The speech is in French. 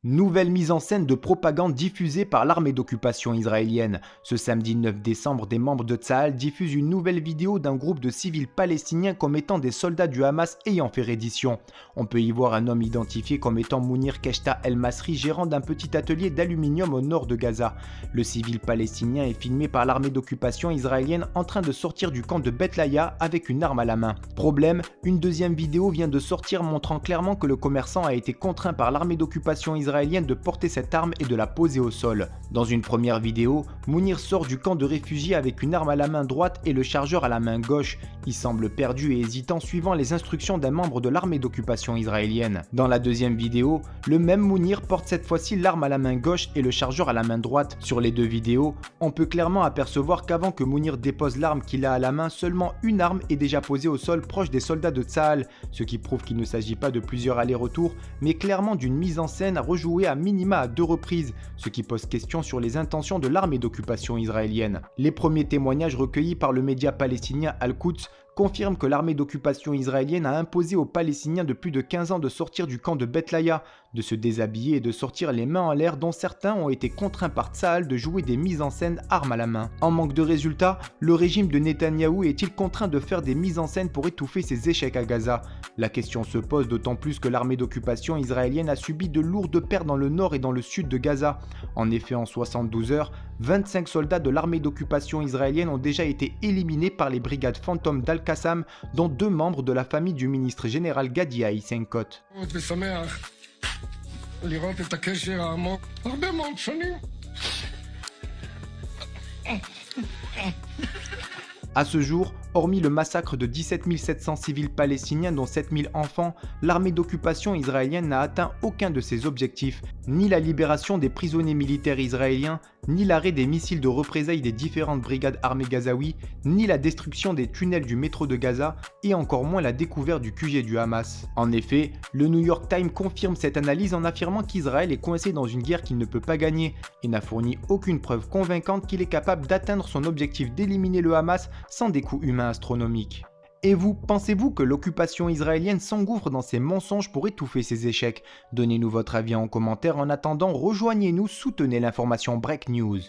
Nouvelle mise en scène de propagande diffusée par l'armée d'occupation israélienne. Ce samedi 9 décembre, des membres de Tsahal diffusent une nouvelle vidéo d'un groupe de civils palestiniens comme étant des soldats du Hamas ayant fait reddition. On peut y voir un homme identifié comme étant Mounir Keshta El Masri, gérant d'un petit atelier d'aluminium au nord de Gaza. Le civil palestinien est filmé par l'armée d'occupation israélienne en train de sortir du camp de Beth Laïa avec une arme à la main. Problème, une deuxième vidéo vient de sortir montrant clairement que le commerçant a été contraint par l'armée d'occupation israélienne de porter cette arme et de la poser au sol. Dans une première vidéo, Mounir sort du camp de réfugiés avec une arme à la main droite et le chargeur à la main gauche. Il semble perdu et hésitant suivant les instructions d'un membre de l'armée d'occupation israélienne. Dans la deuxième vidéo, le même Mounir porte cette fois-ci l'arme à la main gauche et le chargeur à la main droite. Sur les deux vidéos, on peut clairement apercevoir qu'avant que Mounir dépose l'arme qu'il a à la main, seulement une arme est déjà posée au sol proche des soldats de Tsahal, ce qui prouve qu'il ne s'agit pas de plusieurs allers-retours, mais clairement d'une mise en scène rejouée à minima à 2 reprises, ce qui pose question sur les intentions de l'armée d'occupation israélienne. Les premiers témoignages recueillis par le média palestinien Al-Quds confirme que l'armée d'occupation israélienne a imposé aux Palestiniens de plus de 15 ans de sortir du camp de Beth Laïa, de se déshabiller et de sortir les mains en l'air, dont certains ont été contraints par Tsahal de jouer des mises en scène armes à la main. En manque de résultats, le régime de Netanyahou est-il contraint de faire des mises en scène pour étouffer ses échecs à Gaza? La question se pose d'autant plus que l'armée d'occupation israélienne a subi de lourdes pertes dans le nord et dans le sud de Gaza. En effet, en 72 heures, 25 soldats de l'armée d'occupation israélienne ont déjà été éliminés par les brigades fantômes d'Al-Qassam, dont 2 membres de la famille du ministre général Gadi Eisenkot. À ce jour, hormis le massacre de 17 700 civils palestiniens dont 7 000 enfants, l'armée d'occupation israélienne n'a atteint aucun de ses objectifs, ni la libération des prisonniers militaires israéliens, ni l'arrêt des missiles de représailles des différentes brigades armées gazaouis, ni la destruction des tunnels du métro de Gaza, et encore moins la découverte du QG du Hamas. En effet, le New York Times confirme cette analyse en affirmant qu'Israël est coincé dans une guerre qu'il ne peut pas gagner, et n'a fourni aucune preuve convaincante qu'il est capable d'atteindre son objectif d'éliminer le Hamas sans des coûts humains astronomiques. Et vous, pensez-vous que l'occupation israélienne s'engouffre dans ses mensonges pour étouffer ses échecs? Donnez-nous votre avis en commentaire. En attendant, rejoignez-nous, soutenez l'information Break News.